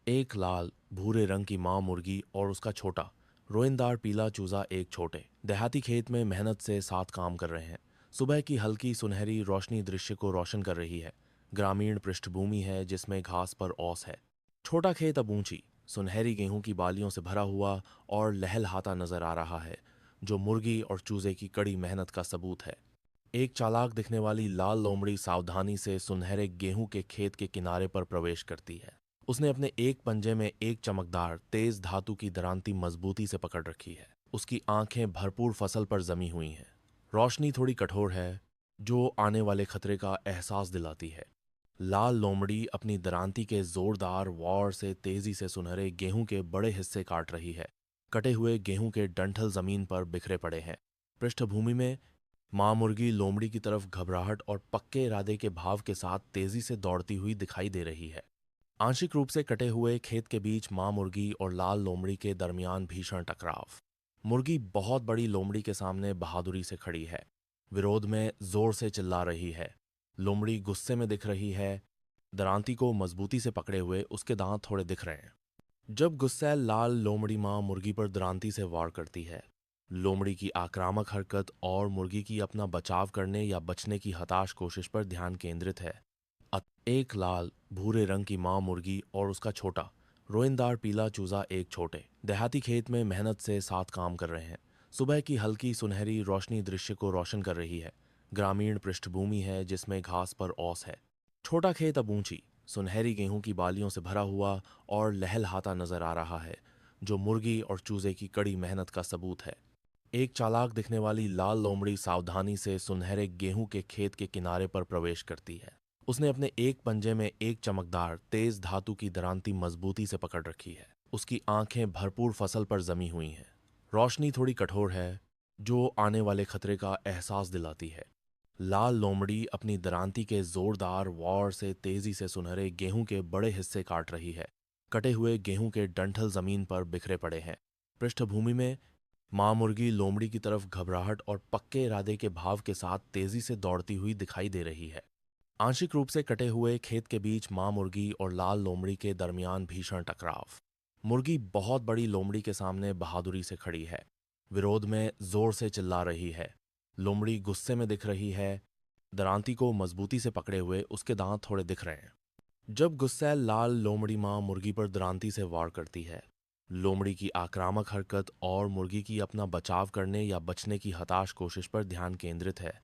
एक लाल भूरे रंग की माँ मुर्गी और उसका छोटा रोएंदार पीला चूजा एक छोटे देहाती खेत में मेहनत से साथ काम कर रहे हैं। सुबह की हल्की सुनहरी रोशनी दृश्य को रोशन कर रही है। ग्रामीण पृष्ठभूमि है जिसमें घास पर ओस है। छोटा खेत अब ऊंची सुनहरी गेहूं की बालियों से भरा हुआ और लहलहाता नजर आ रहा है, जो मुर्गी और चूजे की कड़ी मेहनत का सबूत है। एक चालाक दिखने वाली लाल लोमड़ी सावधानी से सुनहरे गेहूं के खेत के किनारे पर प्रवेश करती है। उसने अपने एक पंजे में एक चमकदार तेज धातु की दरांती मजबूती से पकड़ रखी है। उसकी आंखें भरपूर फसल पर जमी हुई हैं। रोशनी थोड़ी कठोर है, जो आने वाले खतरे का एहसास दिलाती है। लाल लोमड़ी अपनी दरांती के जोरदार वार से तेजी से सुनहरे गेहूं के बड़े हिस्से काट रही है। कटे हुए गेहूं के डंठल जमीन पर बिखरे पड़े हैं। पृष्ठभूमि में माँ मुर्गी लोमड़ी की तरफ घबराहट और पक्के इरादे के भाव के साथ तेजी से दौड़ती हुई दिखाई दे रही है। आंशिक रूप से कटे हुए खेत के बीच माँ मुर्गी और लाल लोमड़ी के दरमियान भीषण टकराव। मुर्गी बहुत बड़ी लोमड़ी के सामने बहादुरी से खड़ी है, विरोध में जोर से चिल्ला रही है। लोमड़ी गुस्से में दिख रही है, दरांती को मजबूती से पकड़े हुए उसके दांत थोड़े दिख रहे हैं। जब गुस्सैल लाल लोमड़ी माँ मुर्गी पर दरांती से वार करती है, लोमड़ी की आक्रामक हरकत और मुर्गी की अपना बचाव करने या बचने की हताश कोशिश पर ध्यान केंद्रित है। एक लाल भूरे रंग की माँ मुर्गी और उसका छोटा रोएंदार पीला चूजा एक छोटे देहाती खेत में मेहनत से साथ काम कर रहे हैं। सुबह की हल्की सुनहरी रोशनी दृश्य को रोशन कर रही है। ग्रामीण पृष्ठभूमि है जिसमें घास पर ओस है। छोटा खेत अब ऊंची सुनहरी गेहूं की बालियों से भरा हुआ और लहलहाता नजर आ रहा है, जो मुर्गी और चूजे की कड़ी मेहनत का सबूत है। एक चालाक दिखने वाली लाल लोमड़ी सावधानी से सुनहरे गेहूं के खेत के किनारे पर प्रवेश करती है। उसने अपने एक पंजे में एक चमकदार तेज धातु की दरांती मजबूती से पकड़ रखी है। उसकी आंखें भरपूर फसल पर जमी हुई हैं। रोशनी थोड़ी कठोर है, जो आने वाले खतरे का एहसास दिलाती है। लाल लोमड़ी अपनी दरांती के जोरदार वार से तेजी से सुनहरे गेहूं के बड़े हिस्से काट रही है। कटे हुए गेहूं के डंठल जमीन पर बिखरे पड़े हैं। पृष्ठभूमि में माँ मुर्गी लोमड़ी की तरफ घबराहट और पक्के इरादे के भाव के साथ तेजी से दौड़ती हुई दिखाई दे रही है। आंशिक रूप से कटे हुए खेत के बीच माँ मुर्गी और लाल लोमड़ी के दरमियान भीषण टकराव। मुर्गी बहुत बड़ी लोमड़ी के सामने बहादुरी से खड़ी है, विरोध में जोर से चिल्ला रही है। लोमड़ी गुस्से में दिख रही है, दरांती को मजबूती से पकड़े हुए उसके दांत थोड़े दिख रहे हैं। जब गुस्सैल लाल लोमड़ी माँ मुर्गी पर दरांती से वार करती है, लोमड़ी की आक्रामक हरकत और मुर्गी की अपना बचाव करने या बचने की हताश कोशिश पर ध्यान केंद्रित है।